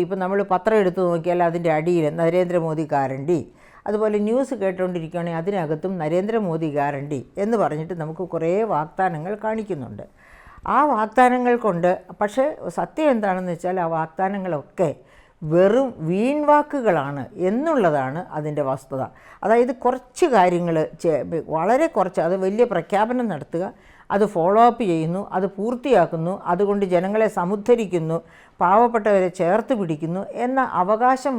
ഇപ്പം നമ്മൾ പത്രം എടുത്ത് നോക്കിയാൽ അതിൻ്റെ അടിയിൽ നരേന്ദ്രമോദി ഗ്യാരണ്ടി, അതുപോലെ ന്യൂസ് കേട്ടുകൊണ്ടിരിക്കുകയാണെങ്കിൽ അതിനകത്തും നരേന്ദ്രമോദി ഗ്യാരണ്ടി എന്ന് പറഞ്ഞിട്ട് നമുക്ക് കുറേ വാഗ്ദാനങ്ങൾ കാണിക്കുന്നുണ്ട്. ആ വാഗ്ദാനങ്ങൾ കൊണ്ട് പക്ഷേ സത്യം എന്താണെന്ന് വെച്ചാൽ ആ വാഗ്ദാനങ്ങളൊക്കെ വെറും വീൺവാക്കുകളാണ് എന്നുള്ളതാണ് അതിൻ്റെ വസ്തുത. അതായത് കുറച്ച് കാര്യങ്ങൾ വളരെ കുറച്ച്, അത് വലിയ പ്രഖ്യാപനം നടത്തുക, അത് ഫോളോ അപ്പ് ചെയ്യുന്നു, അത് പൂർത്തിയാക്കുന്നു, അതുകൊണ്ട് ജനങ്ങളെ സമുദ്ധരിക്കുന്നു, പാവപ്പെട്ടവരെ ചേർത്ത് പിടിക്കുന്നു എന്ന അവകാശം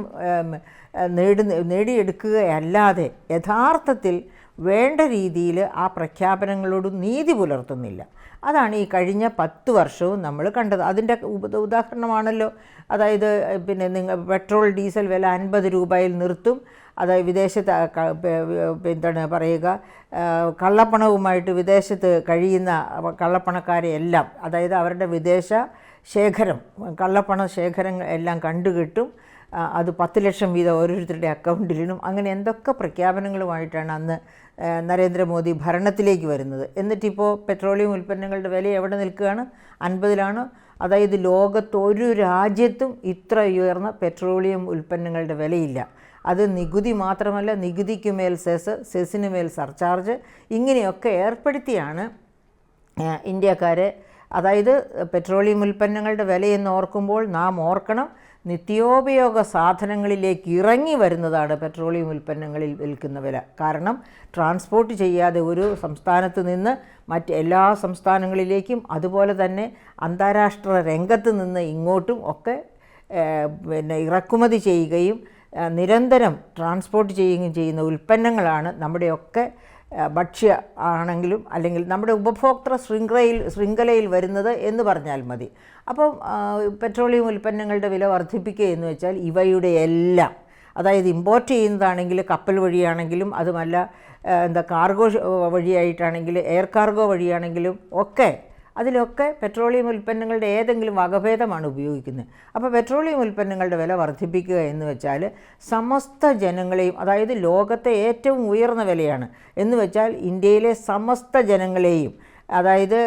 നേടിയെടുക്കുകയല്ലാതെ യഥാർത്ഥത്തിൽ വേണ്ട രീതിയിൽ ആ പ്രഖ്യാപനങ്ങളോട് നീതി പുലർത്തുന്നില്ല. അതാണ് ഈ കഴിഞ്ഞ 10 വർഷവും നമ്മൾ കണ്ടത്. അതിൻ്റെ ഉദാഹരണമാണല്ലോ, അതായത് നിങ്ങൾ പെട്രോൾ ഡീസൽ വില 50 രൂപയിൽ നിർത്തും, അതായത് വിദേശത്ത് എന്താണ് പറയുക, കള്ളപ്പണവുമായിട്ട് വിദേശത്ത് കഴിയുന്ന കള്ളപ്പണക്കാരെ എല്ലാം, അതായത് അവരുടെ വിദേശ ശേഖരം, കള്ളപ്പണ ശേഖരങ്ങൾ എല്ലാം കണ്ടുകിട്ടും, അത് 10 ലക്ഷം വീതം ഓരോരുത്തരുടെ അക്കൗണ്ടിലിനും. അങ്ങനെ എന്തൊക്കെ പ്രഖ്യാപനങ്ങളുമായിട്ടാണ് അന്ന് നരേന്ദ്രമോദി ഭരണത്തിലേക്ക് വരുന്നത്. എന്നിട്ടിപ്പോൾ പെട്രോളിയം ഉൽപ്പന്നങ്ങളുടെ വില എവിടെ നിൽക്കുകയാണ്? 50-ലാണ്. അതായത് ലോകത്തൊരു രാജ്യത്തും ഇത്ര ഉയർന്ന പെട്രോളിയം ഉൽപ്പന്നങ്ങളുടെ വിലയില്ല. അത് നികുതി മാത്രമല്ല, നികുതിക്ക് മേൽ സെസ്, സെസ്സിന് മേൽ സർചാർജ്, ഇങ്ങനെയൊക്കെ ഏർപ്പെടുത്തിയാണ് ഇന്ത്യക്കാരെ, അതായത് പെട്രോളിയം ഉൽപ്പന്നങ്ങളുടെ വിലയെന്ന് ഓർക്കുമ്പോൾ നാം ഓർക്കണം, നിത്യോപയോഗ സാധനങ്ങളിലേക്ക് ഇറങ്ങി വരുന്നതാണ് പെട്രോളിയം ഉൽപ്പന്നങ്ങളിൽ വിൽക്കുന്ന വില. കാരണം ട്രാൻസ്പോർട്ട് ചെയ്യാതെ ഒരു സംസ്ഥാനത്ത് നിന്ന് എല്ലാ സംസ്ഥാനങ്ങളിലേക്കും, അതുപോലെ തന്നെ അന്താരാഷ്ട്ര രംഗത്ത് നിന്ന് ഇങ്ങോട്ടും ഒക്കെ ഇറക്കുമതി ചെയ്യുകയും നിരന്തരം ട്രാൻസ്പോർട്ട് ചെയ്യുകയും ചെയ്യുന്ന ഉൽപ്പന്നങ്ങളാണ് നമ്മുടെയൊക്കെ ഭക്ഷ്യ ആണെങ്കിലും അല്ലെങ്കിൽ നമ്മുടെ ഉപഭോക്തൃ ശൃംഖലയിൽ വരുന്നത് എന്ന് പറഞ്ഞാൽ മതി. അപ്പം പെട്രോളിയം ഉൽപ്പന്നങ്ങളുടെ വില വർദ്ധിപ്പിക്കുക എന്ന് വെച്ചാൽ ഇവയുടെ എല്ലാം, അതായത് ഇമ്പോർട്ട് ചെയ്യുന്നതാണെങ്കിൽ കപ്പൽ വഴിയാണെങ്കിലും, അതുമല്ല കാർഗോ വഴിയായിട്ടാണെങ്കിൽ, എയർ കാർഗോ വഴിയാണെങ്കിലും ഒക്കെ, അതിലൊക്കെ പെട്രോളിയം ഉൽപ്പന്നങ്ങളുടെ ഏതെങ്കിലും വകഭേദമാണ് ഉപയോഗിക്കുന്നത്. അപ്പോൾ പെട്രോളിയം ഉൽപ്പന്നങ്ങളുടെ വില വർദ്ധിപ്പിക്കുക എന്ന് വെച്ചാൽ സമസ്ത ജനങ്ങളെയും, അതായത് ലോകത്തെ ഏറ്റവും ഉയർന്ന വിലയാണ് എന്ന് വെച്ചാൽ ഇന്ത്യയിലെ സമസ്ത ജനങ്ങളെയും, അതായത്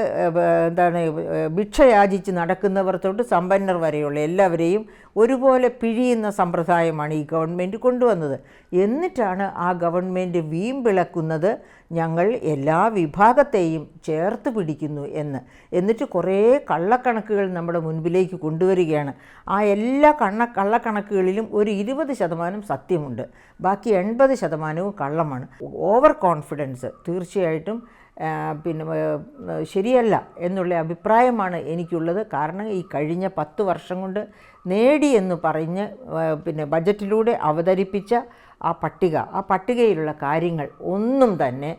ഭിക്ഷയാചിച്ച് നടക്കുന്നവർ തൊട്ട് സമ്പന്നർ വരെയുള്ള എല്ലാവരെയും ഒരുപോലെ പിഴിയുന്ന സമ്പ്രദായമാണ് ഈ ഗവൺമെൻറ് കൊണ്ടുവന്നത്. എന്നിട്ടാണ് ആ ഗവൺമെൻറ് വീമ്പിളക്കുന്നത് ഞങ്ങൾ എല്ലാ വിഭാഗത്തെയും ചേർത്ത് പിടിക്കുന്നു എന്നിട്ട് കുറേ കള്ളക്കണക്കുകൾ നമ്മുടെ മുൻപിലേക്ക് കൊണ്ടുവരികയാണ്. ആ എല്ലാ കള്ളക്കണക്കുകളിലും ഒരു 20% സത്യമുണ്ട്, ബാക്കി 80% കള്ളമാണ്. ഓവർ കോൺഫിഡൻസ് തീർച്ചയായിട്ടും ശരിയല്ല എന്നുള്ള അഭിപ്രായമാണ് എനിക്കുള്ളത്. കാരണം ഈ കഴിഞ്ഞ 10 വർഷം കൊണ്ട് നേടിയെന്ന് പറഞ്ഞ് ബജറ്റിലൂടെ അവതരിപ്പിച്ച ആ പട്ടികയിലുള്ള കാര്യങ്ങൾ ഒന്നും തന്നെ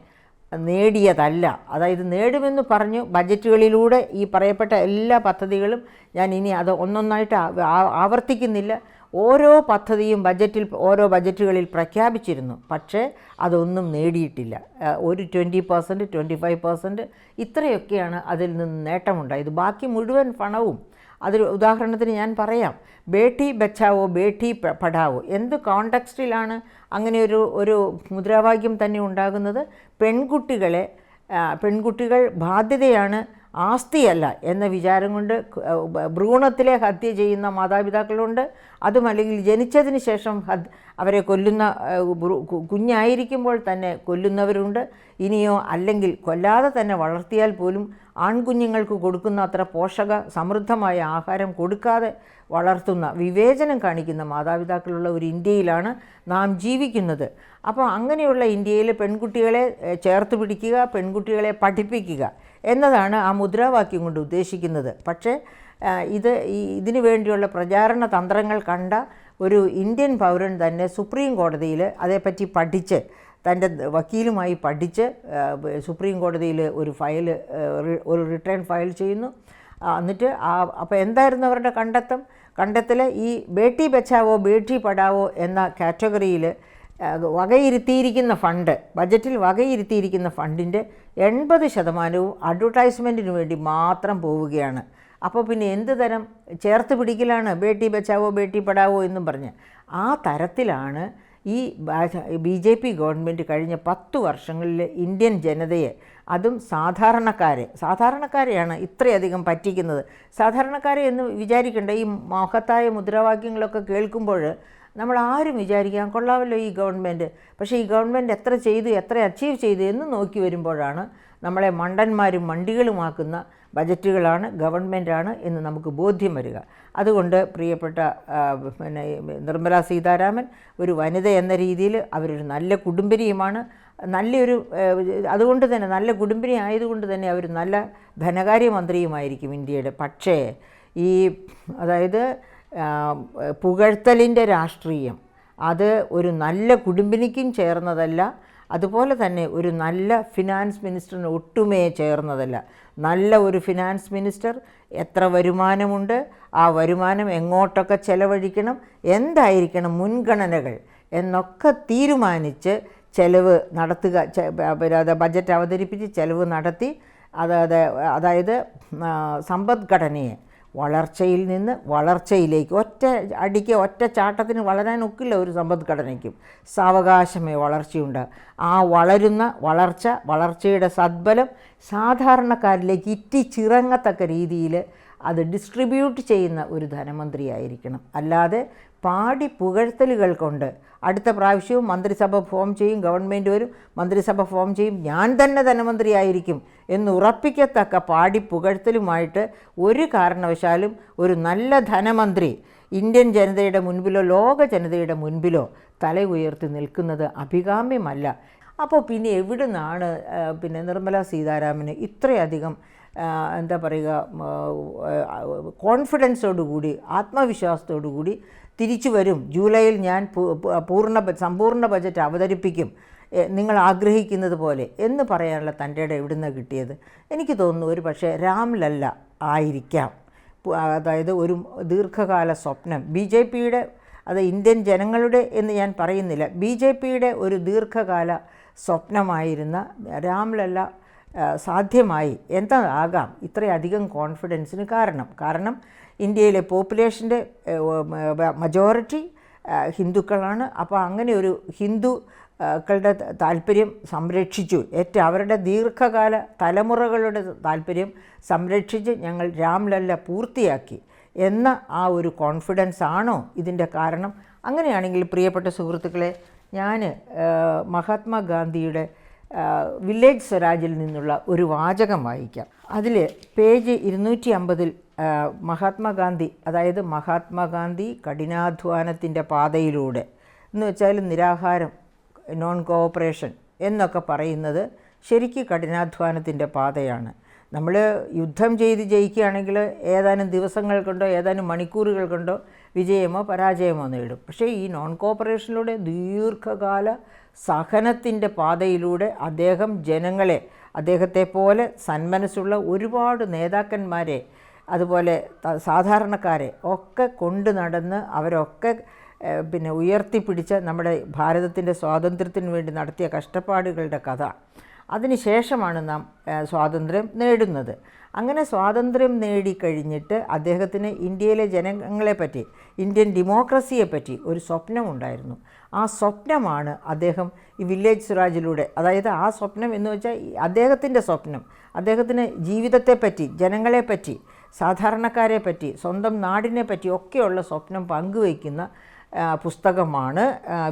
നേടിയതല്ല. അതായത് നേടുമെന്ന് പറഞ്ഞു ബജറ്റുകളിലൂടെ ഈ പറയപ്പെട്ട എല്ലാ പദ്ധതികളും, ഞാൻ ഇനി അത് ഒന്നൊന്നായിട്ട് ആവർത്തിക്കുന്നില്ല, ഓരോ പദ്ധതിയും ഓരോ ബജറ്റുകളിൽ പ്രഖ്യാപിച്ചിരുന്നു. പക്ഷേ അതൊന്നും നേടിയിട്ടില്ല. ഒരു 20%, 25% ഇത്രയൊക്കെയാണ് അതിൽ നിന്ന് നേട്ടമുണ്ടായത്. ബാക്കി മുഴുവൻ പണവും, അതിൽ ഉദാഹരണത്തിന് ഞാൻ പറയാം, ബേട്ടി ബച്ചാവോ ബേട്ടി പഠാവോ, എന്ത് കോണ്ടെക്സ്റ്റിലാണ് അങ്ങനെ ഒരു മുദ്രാവാക്യം തന്നെ ഉണ്ടാകുന്നത്? പെൺകുട്ടികൾ ബാധ്യതയാണ്, ആസ്തിയല്ല എന്ന വിചാരം കൊണ്ട് ഭ്രൂണത്തിലെ ഹത്യ ചെയ്യുന്ന മാതാപിതാക്കളുണ്ട്. അതുമല്ലെങ്കിൽ ജനിച്ചതിന് ശേഷം അവരെ കൊല്ലുന്ന, കുഞ്ഞായിരിക്കുമ്പോൾ തന്നെ കൊല്ലുന്നവരുണ്ട്. ഇനിയോ അല്ലെങ്കിൽ കൊല്ലാതെ തന്നെ വളർത്തിയാൽ പോലും ആൺകുഞ്ഞുങ്ങൾക്ക് കൊടുക്കുന്ന അത്ര പോഷക സമൃദ്ധമായ ആഹാരം കൊടുക്കാതെ വളർത്തുന്ന, വിവേചനം കാണിക്കുന്ന മാതാപിതാക്കളുള്ള ഒരു ഇന്ത്യയിലാണ് നാം ജീവിക്കുന്നത്. അപ്പോൾ അങ്ങനെയുള്ള ഇന്ത്യയിൽ പെൺകുട്ടികളെ ചേർത്ത് പിടിക്കുക, പെൺകുട്ടികളെ പഠിപ്പിക്കുക എന്നതാണ് ആ മുദ്രാവാക്യം കൊണ്ട് ഉദ്ദേശിക്കുന്നത്. പക്ഷേ ഇതിനു വേണ്ടിയുള്ള പ്രചാരണ തന്ത്രങ്ങൾ കണ്ട ഒരു ഇന്ത്യൻ പൗരൻ തന്നെ സുപ്രീം കോടതിയിൽ അതേപ്പറ്റി പഠിച്ച്, തൻ്റെ വക്കീലുമായി പഠിച്ച് സുപ്രീം കോടതിയിൽ ഒരു റിട്ടേൺ ഫയൽ ചെയ്യുന്നു. എന്നിട്ട് അപ്പോൾ എന്തായിരുന്നു അവരുടെ കണ്ടെത്തൽ? ഈ ബേട്ടി ബച്ചാവോ ബേട്ടി പഠാവോ എന്ന കാറ്റഗറിയിൽ വകയിരുത്തിയിരിക്കുന്ന ഫണ്ട്, ബജറ്റിൽ വകയിരുത്തിയിരിക്കുന്ന ഫണ്ടിൻ്റെ 80% അഡ്വർടൈസ്മെൻറ്റിന് വേണ്ടി മാത്രം പോവുകയാണ്. അപ്പോൾ പിന്നെ എന്ത് തരം ചേർത്ത് പിടിക്കലാണ് ബേട്ടി ബച്ചാവോ ബേട്ടി പഠാവോ എന്നും പറഞ്ഞ്? ആ തരത്തിലാണ് ഈ BJP ഗവൺമെൻറ് കഴിഞ്ഞ 10 വർഷങ്ങളിൽ ഇന്ത്യൻ ജനതയെ, അതും സാധാരണക്കാരെയാണ് ഇത്രയധികം പറ്റിക്കുന്നത്. സാധാരണക്കാരെ എന്ന് വിചാരിക്കേണ്ട, ഈ മഹത്തായ മുദ്രാവാക്യങ്ങളൊക്കെ കേൾക്കുമ്പോൾ നമ്മൾ ആരും വിചാരിക്കാൻ കൊള്ളാമല്ലോ ഈ ഗവൺമെൻറ്. പക്ഷേ ഈ ഗവൺമെൻറ് എത്ര ചെയ്തു, എത്ര അച്ചീവ് ചെയ്തു എന്ന് നോക്കി വരുമ്പോഴാണ് നമ്മളെ മണ്ടന്മാരും മണ്ടികളുമാക്കുന്ന ബജറ്റുകളാണ്, ഗവൺമെൻറ്റാണ് എന്ന് നമുക്ക് ബോധ്യം വരിക. അതുകൊണ്ട് പ്രിയപ്പെട്ട നിർമ്മല സീതാരാമൻ ഒരു വനിത എന്ന രീതിയിൽ അവരൊരു നല്ല കുടുംബിനിയുമാണ്. നല്ലൊരു അതുകൊണ്ട് തന്നെ നല്ല കുടുംബിനി ആയതുകൊണ്ട് തന്നെ അവർ നല്ല ധനകാര്യമന്ത്രിയുമായിരിക്കും ഇന്ത്യയുടെ. പക്ഷേ ഈ അതായത് പുകഴ്ത്തലിൻ്റെ രാഷ്ട്രീയം അത് ഒരു നല്ല കുടുംബിനിക്കും ചേർന്നതല്ല. അതുപോലെ തന്നെ ഒരു നല്ല ഫിനാൻസ് മിനിസ്റ്ററിന് ഒട്ടുമേ ചേർന്നതല്ല. നല്ല ഒരു ഫിനാൻസ് മിനിസ്റ്റർ എത്ര വരുമാനമുണ്ട്, ആ വരുമാനം എങ്ങോട്ടൊക്കെ ചെലവഴിക്കണം, എന്തായിരിക്കണം മുൻഗണനകൾ എന്നൊക്കെ തീരുമാനിച്ച് ചെലവ് നടത്തുക, ബജറ്റ് അവതരിപ്പിച്ച് ചെലവ് നടത്തി അതായത് സമ്പദ്ഘടനയെ വളർച്ചയിൽ നിന്ന് വളർച്ചയിലേക്ക് ഒറ്റ ചാട്ടത്തിന് വളരാൻ ഒക്കില്ല ഒരു സമ്പദ്ഘടനയ്ക്കും. സാവകാശമേ വളർച്ചയുണ്ട്. ആ വളരുന്ന വളർച്ചയുടെ സദ്ബലം സാധാരണക്കാരിലേക്ക് ഇറ്റിച്ചിറങ്ങത്തക്ക രീതിയിൽ അത് ഡിസ്ട്രിബ്യൂട്ട് ചെയ്യുന്ന ഒരു ധനമന്ത്രിയായിരിക്കണം. അല്ലാതെ പാടി പുകഴ്ത്തലുകൾ കൊണ്ട് അടുത്ത പ്രാവശ്യവും മന്ത്രിസഭ ഫോം ചെയ്യും, ഗവൺമെൻറ് വരും, മന്ത്രിസഭ ഫോം ചെയ്യും, ഞാൻ തന്നെ ധനമന്ത്രിയായിരിക്കും എന്ന് ഉറപ്പിക്കത്തക്ക പാടി പുകഴ്ത്തലുമായിട്ട് ഒരു കാരണവശാലും ഒരു നല്ല ധനമന്ത്രി ഇന്ത്യൻ ജനതയുടെ മുൻപിലോ ലോക ജനതയുടെ മുൻപിലോ തല ഉയർത്തി നിൽക്കുന്നത് അഭികാമ്യമല്ല. അപ്പോൾ പിന്നെ എവിടെ നിന്നാണ് നിർമ്മല സീതാരാമന് ഇത്രയധികം എന്താ പറയുക കോൺഫിഡൻസോടുകൂടി ആത്മവിശ്വാസത്തോടുകൂടി തിരിച്ചു വരും, ജൂലൈയിൽ ഞാൻ സമ്പൂർണ്ണ ബജറ്റ് അവതരിപ്പിക്കും നിങ്ങൾ ആഗ്രഹിക്കുന്നത് പോലെ എന്ന് പറയാനുള്ള തൻ്റെ എവിടുന്ന് കിട്ടിയത്? എനിക്ക് തോന്നുന്നു ഒരു പക്ഷേ രാംലല്ല ആയിരിക്കാം. അതായത് ഒരു ദീർഘകാല സ്വപ്നം BJPയുടെ, അത് ഇന്ത്യൻ ജനങ്ങളുടെ എന്ന് ഞാൻ പറയുന്നില്ല, BJPയുടെ ഒരു ദീർഘകാല സ്വപ്നമായിരുന്ന രാംലല്ല സാധ്യമായി. എന്താകാം ഇത്രയധികം കോൺഫിഡൻസിന് കാരണം ഇന്ത്യയിലെ പോപ്പുലേഷൻ്റെ മജോറിറ്റി ഹിന്ദുക്കളാണ്. അപ്പോൾ അങ്ങനെ ഒരു ഹിന്ദുക്കളുടെ താല്പര്യം സംരക്ഷിച്ചു, അവരുടെ ദീർഘകാല തലമുറകളുടെ താല്പര്യം സംരക്ഷിച്ച് ഞങ്ങൾ രാംലല്ല പൂർത്തിയാക്കി എന്ന ആ ഒരു കോൺഫിഡൻസ് ആണോ ഇതിൻ്റെ കാരണം? അങ്ങനെയാണെങ്കിൽ പ്രിയപ്പെട്ട സുഹൃത്തുക്കളെ, ഞാൻ മഹാത്മാഗാന്ധിയുടെ വില്ലേജ് സ്വരാജിൽ നിന്നുള്ള ഒരു വാചകം വായിക്കാം. അതിൽ പേജ് 250 മഹാത്മാഗാന്ധി, അതായത് മഹാത്മാഗാന്ധി കഠിനാധ്വാനത്തിൻ്റെ പാതയിലൂടെ എന്ന് വെച്ചാൽ നിരാഹാരം, നോൺ കോഓപ്പറേഷൻ എന്നൊക്കെ പറയുന്നത് ശരിക്കും കഠിനാധ്വാനത്തിൻ്റെ പാതയാണ്. നമ്മൾ യുദ്ധം ചെയ്ത് ജയിക്കുകയാണെങ്കിൽ ഏതാനും ദിവസങ്ങൾ കൊണ്ടോ ഏതാനും മണിക്കൂറുകൾ കൊണ്ടോ വിജയമോ പരാജയമോ നേടും. പക്ഷേ ഈ നോൺ കോഓപ്പറേഷനിലൂടെ ദീർഘകാല സഹനത്തിൻ്റെ പാതയിലൂടെ അദ്ദേഹം ജനങ്ങളെ, അദ്ദേഹത്തെ പോലെ സന്മനസ്സുള്ള ഒരുപാട് നേതാക്കന്മാരെ, അതുപോലെ സാധാരണക്കാരെ ഒക്കെ കൊണ്ടു നടന്ന് അവരൊക്കെ ഉയർത്തിപ്പിടിച്ച നമ്മുടെ ഭാരതത്തിൻ്റെ സ്വാതന്ത്ര്യത്തിന് വേണ്ടി നടത്തിയ കഷ്ടപ്പാടുകളുടെ കഥ. അതിനുശേഷമാണ് നാം സ്വാതന്ത്ര്യം നേടുന്നത്. അങ്ങനെ സ്വാതന്ത്ര്യം നേടിക്കഴിഞ്ഞിട്ട് അദ്ദേഹത്തിന് ഇന്ത്യയിലെ ജനങ്ങളെപ്പറ്റി, ഇന്ത്യൻ ഡെമോക്രസിയെപ്പറ്റി ഒരു സ്വപ്നമുണ്ടായിരുന്നു. ആ സ്വപ്നമാണ് അദ്ദേഹം ഈ വില്ലേജ് സ്വരാജിലൂടെ, അതായത് ആ സ്വപ്നം എന്ന് വെച്ചാൽ അദ്ദേഹത്തിൻ്റെ സ്വപ്നം, അദ്ദേഹത്തിന് ജീവിതത്തെപ്പറ്റി, ജനങ്ങളെപ്പറ്റി, സാധാരണക്കാരെ പറ്റി, സ്വന്തം നാടിനെ പറ്റി ഒക്കെയുള്ള സ്വപ്നം പങ്കുവയ്ക്കുന്ന പുസ്തകമാണ്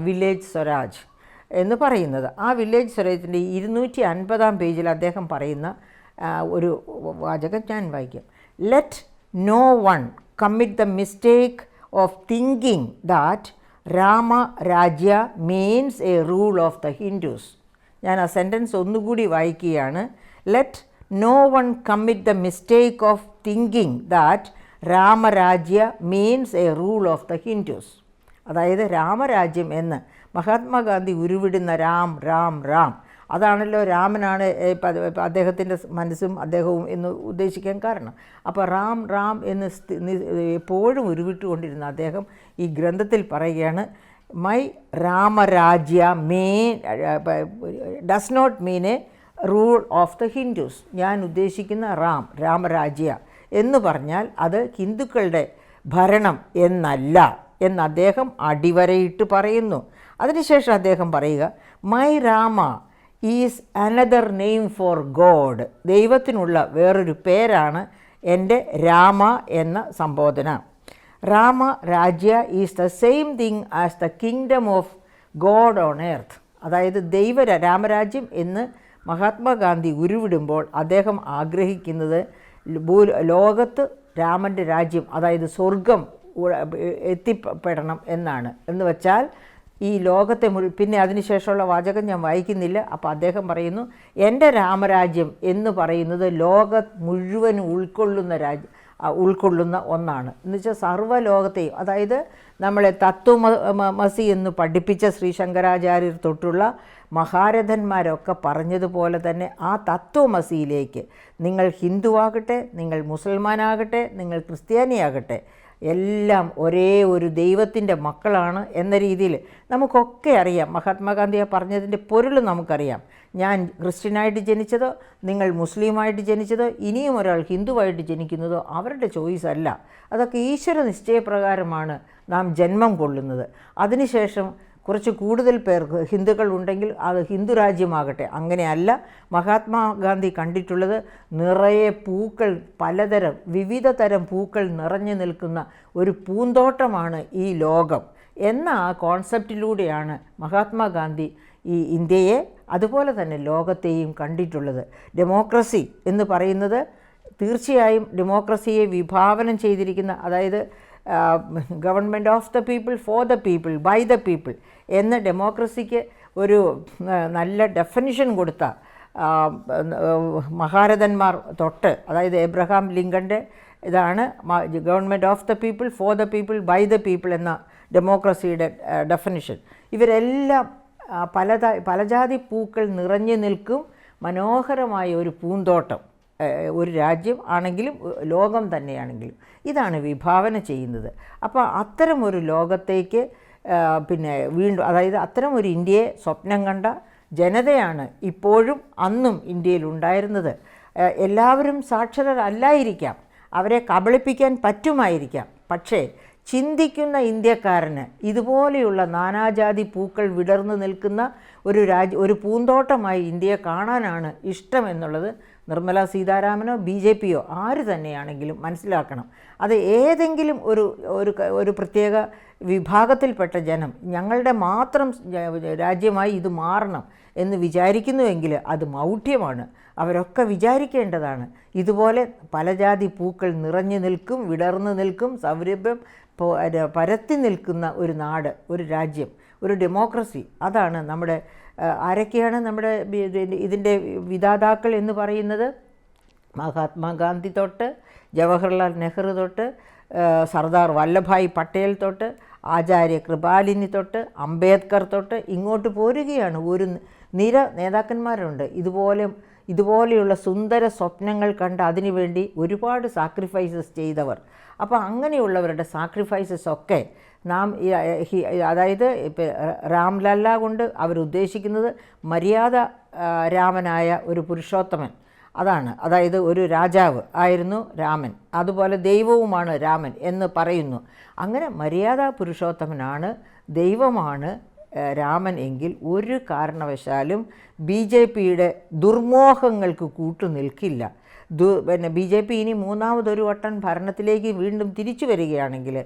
വില്ലേജ് സ്വരാജ് എന്ന് പറയുന്നത്. ആ വില്ലേജ് സ്വരാജിൻ്റെ 250-ാം പേജിൽ അദ്ദേഹം പറയുന്ന ഒരു വാചകം ഞാൻ വായിക്കാം. Let no one commit the mistake of thinking that Ramarajya means a rule of the Hindus. ഞാൻ ആ സെൻറ്റൻസ് ഒന്നുകൂടി വായിക്കുകയാണ്. Let no one commit the mistake of thinking that Ramarajya means a rule of the Hindus. അതായത് രാമരാജ്യം എന്ന് മഹാത്മാഗാന്ധി ഉരുവിടുന്ന രാം രാം രാം, അതാണല്ലോ രാമനാണ് അദ്ദേഹത്തിൻ്റെ മനസ്സും അദ്ദേഹവും എന്ന് ഉദ്ദേശിക്കാൻ കാരണം. അപ്പോൾ റാം റാം എന്ന് എപ്പോഴും ഉരുവിട്ടുകൊണ്ടിരുന്ന അദ്ദേഹം ഈ ഗ്രന്ഥത്തിൽ പറയുകയാണ്, my Ramarajya does not mean a rule of the Hindus. ഞാൻ ഉദ്ദേശിക്കുന്ന രാമരാജ്യ എന്ന് പറഞ്ഞാൽ അത് ഹിന്ദുക്കളുടെ ഭരണം എന്നല്ല എന്ന് അദ്ദേഹം അടിവരയിട്ട് പറയുന്നു. അതിനുശേഷം അദ്ദേഹം പറയുക, my Rama is another name for God. ദൈവത്തിനുള്ള വേറൊരു പേരാണ് എൻ്റെ രാമ എന്ന സംബോധന. Rama Rajya is the same thing as the kingdom of God on earth. അതായത് രാമരാജ്യം എന്ന് മഹാത്മാഗാന്ധി ഉരുവിടുമ്പോൾ അദ്ദേഹം ആഗ്രഹിക്കുന്നത് ലോകത്ത് രാമൻ്റെ രാജ്യം, അതായത് സ്വർഗം എത്തിപ്പെടണം എന്നാണ്. എന്ന് വെച്ചാൽ ഈ ലോകത്തെ പിന്നെ അതിനുശേഷമുള്ള വാചകം ഞാൻ വായിക്കുന്നില്ല. അപ്പോൾ അദ്ദേഹം പറയുന്നു, എൻ്റെ രാമരാജ്യം എന്ന് പറയുന്നത് ലോകം മുഴുവൻ ഉൾക്കൊള്ളുന്ന ഒന്നാണ്. എന്നുവെച്ചാൽ സർവ്വലോകത്തെയും, അതായത് നമ്മളെ തത്വമസി എന്ന് പഠിപ്പിച്ച ശ്രീ ശങ്കരാചാര്യർ തൊട്ടുള്ള മഹാരഥന്മാരൊക്കെ പറഞ്ഞതുപോലെ തന്നെ ആ തത്വമസിയിലേക്ക് നിങ്ങൾ ഹിന്ദുവാകട്ടെ, നിങ്ങൾ മുസൽമാനാകട്ടെ, നിങ്ങൾ ക്രിസ്ത്യാനിയാകട്ടെ, എല്ലാം ഒരേ ഒരു ദൈവത്തിൻ്റെ മക്കളാണ് എന്ന രീതിയിൽ നമുക്കൊക്കെ അറിയാം. മഹാത്മാഗാന്ധി പറഞ്ഞതിൻ്റെ പൊരുൾ നമുക്കറിയാം. ഞാൻ ക്രിസ്ത്യനായിട്ട് ജനിച്ചതോ നിങ്ങൾ മുസ്ലിമായിട്ട് ജനിച്ചതോ ഇനിയും ഒരാൾ ഹിന്ദുവായിട്ട് ജനിക്കുന്നതോ അവരുടെ ചോയ്സ് അല്ല. അതൊക്കെ ഈശ്വര നിശ്ചയപ്രകാരമാണ് നാം ജന്മം കൊള്ളുന്നത്. അതിനുശേഷം കുറച്ച് കൂടുതൽ പേർക്ക് ഹിന്ദുക്കൾ ഉണ്ടെങ്കിൽ അത് ഹിന്ദു രാജ്യമാകട്ടെ. അങ്ങനെയല്ല മഹാത്മാഗാന്ധി കണ്ടിട്ടുള്ളത്. നിറയെ പൂക്കൾ, പലതരം വിവിധ തരം പൂക്കൾ നിറഞ്ഞു നിൽക്കുന്ന ഒരു പൂന്തോട്ടമാണ് ഈ ലോകം എന്ന ആ കോൺസെപ്റ്റിലൂടെയാണ് മഹാത്മാഗാന്ധി ഈ ഇന്ത്യയെ അതുപോലെ തന്നെ ലോകത്തെയും കണ്ടിട്ടുള്ളത്. ഡെമോക്രസി എന്ന് പറയുന്നത് തീർച്ചയായും ഡെമോക്രസിയെ വിഭാവനം ചെയ്തിരിക്കുന്ന, അതായത് government of the people, for the people, by the people എന്ന ഡെമോക്രസിക്ക് ഒരു നല്ല ഡെഫിനിഷൻ കൊടുത്ത മഹാരഥന്മാർ തൊട്ട്, അതായത് എബ്രഹാം ലിങ്കൻ്റെ ഇതാണ് government of the people, for the people, by the people എന്ന ഡെമോക്രസിയുടെ ഡെഫിനിഷൻ. ഇവരെല്ലാം പലജാതി പൂക്കൾ നിറഞ്ഞു നിൽക്കും മനോഹരമായ ഒരു പൂന്തോട്ടം, ഒരു രാജ്യം ആണെങ്കിലും ലോകം തന്നെയാണെങ്കിലും ഇതാണ് വിഭാവന ചെയ്യുന്നത്. അപ്പോൾ അത്തരം ഒരു ലോകത്തേക്ക് പിന്നെ വീണ്ടും, അതായത് അത്തരം ഒരു ഇന്ത്യയെ സ്വപ്നം കണ്ട ജനതയാണ് ഇപ്പോഴും അന്നും ഇന്ത്യയിൽ ഉണ്ടായിരുന്നത്. എല്ലാവരും സാക്ഷരരല്ലായിരിക്കാം, അവരെ കബളിപ്പിക്കാൻ പറ്റുമായിരിക്കാം, പക്ഷേ ചിന്തിക്കുന്ന ഇന്ത്യക്കാരന് ഇതുപോലെയുള്ള നാനാജാതി പൂക്കൾ വിടർന്നു നിൽക്കുന്ന ഒരു പൂന്തോട്ടമായി ഇന്ത്യയെ കാണാനാണ് ഇഷ്ടമെന്നുള്ളത് നിർമ്മല സീതാരാമനോ BJPയോ ആര് തന്നെയാണെങ്കിലും മനസ്സിലാക്കണം. അത് ഏതെങ്കിലും ഒരു പ്രത്യേക വിഭാഗത്തിൽപ്പെട്ട ജനം ഞങ്ങളുടെ മാത്രം രാജ്യമായി ഇത് മാറണം എന്ന് വിചാരിക്കുന്നുവെങ്കിൽ അത് മൗഢ്യമാണ്. അവരൊക്കെ വിചാരിക്കേണ്ടതാണ് ഇതുപോലെ പലജാതി പൂക്കൾ നിറഞ്ഞു നിൽക്കും, വിടർന്നു നിൽക്കും, സൗരഭ്യം പരത്തി നിൽക്കുന്ന ഒരു നാട്, ഒരു രാജ്യം, ഒരു ഡെമോക്രസി. അതാണ് നമ്മുടെ ആരൊക്കെയാണ് നമ്മുടെ ഇതിൻ്റെ വിധാതാക്കൾ എന്ന് പറയുന്നത്? മഹാത്മാഗാന്ധി തൊട്ട് ജവഹർലാൽ നെഹ്റു തൊട്ട് സർദാർ വല്ലഭായ് പട്ടേൽ തൊട്ട് ആചാര്യ കൃപാലിനി തൊട്ട് അംബേദ്കർ തൊട്ട് ഇങ്ങോട്ട് പോരുകയാണ്. ഒരു നിര നേതാക്കന്മാരുണ്ട് ഇതുപോലെയുള്ള സുന്ദര സ്വപ്നങ്ങൾ കണ്ട് അതിനുവേണ്ടി ഒരുപാട് സാക്രിഫൈസസ് ചെയ്തവർ. അപ്പോൾ അങ്ങനെയുള്ളവരുടെ സാക്രിഫൈസസ് ഒക്കെ നാം അതായത് രാംലല്ല കൊണ്ട് അവരുദ്ദേശിക്കുന്നത് മര്യാദ രാമനായ ഒരു പുരുഷോത്തമൻ, അതാണ്. അതായത് ഒരു രാജാവ് ആയിരുന്നു രാമൻ, അതുപോലെ ദൈവവുമാണ് രാമൻ എന്ന് പറയുന്നു. അങ്ങനെ മര്യാദ പുരുഷോത്തമനാണ്, ദൈവമാണ് രാമൻ എങ്കിൽ ഒരു കാരണവശാലും BJPയുടെ ദുർമോഹങ്ങൾക്ക് കൂട്ടുനിൽക്കില്ല. പിന്നെ BJP ഇനി മൂന്നാമതൊരു വട്ടം ഭരണത്തിലേക്ക് വീണ്ടും തിരിച്ചു വരികയാണെങ്കിൽ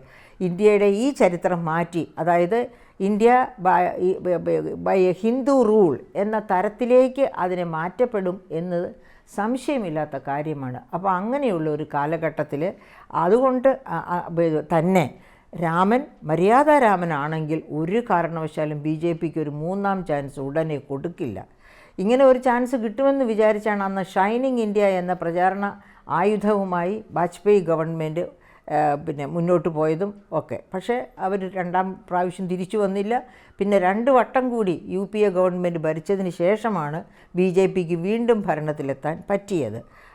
ഇന്ത്യയുടെ ഈ ചരിത്രം മാറ്റി, അതായത് India by a Hindu rule എന്ന തരത്തിലേക്ക് അതിനെ മാറ്റപ്പെടും എന്നത് സംശയമില്ലാത്ത കാര്യമാണ്. അപ്പോൾ അങ്ങനെയുള്ള ഒരു കാലഘട്ടത്തിൽ അതുകൊണ്ട് തന്നെ രാമൻ മര്യാദാരാമനാണെങ്കിൽ ഒരു കാരണവശാലും BJPക്ക് ഒരു മൂന്നാം ചാൻസ് ഉടനെ കൊടുക്കില്ല. ഇങ്ങനെ ഒരു ചാൻസ് കിട്ടുമെന്ന് വിചാരിച്ചാണ് അന്ന് ഷൈനിങ് ഇന്ത്യ എന്ന പ്രചാരണ ആയുധവുമായി വാജ്പേയി ഗവൺമെൻറ് പിന്നെ മുന്നോട്ട് പോയതും ഒക്കെ. പക്ഷേ അവർ രണ്ടാം പ്രാവശ്യം തിരിച്ചു വന്നില്ല. പിന്നെ 2 വട്ടം കൂടി UPA ഗവൺമെൻറ് ഭരിച്ചതിന് ശേഷമാണ് BJPക്ക് വീണ്ടും ഭരണത്തിലെത്താൻ പറ്റിയത്.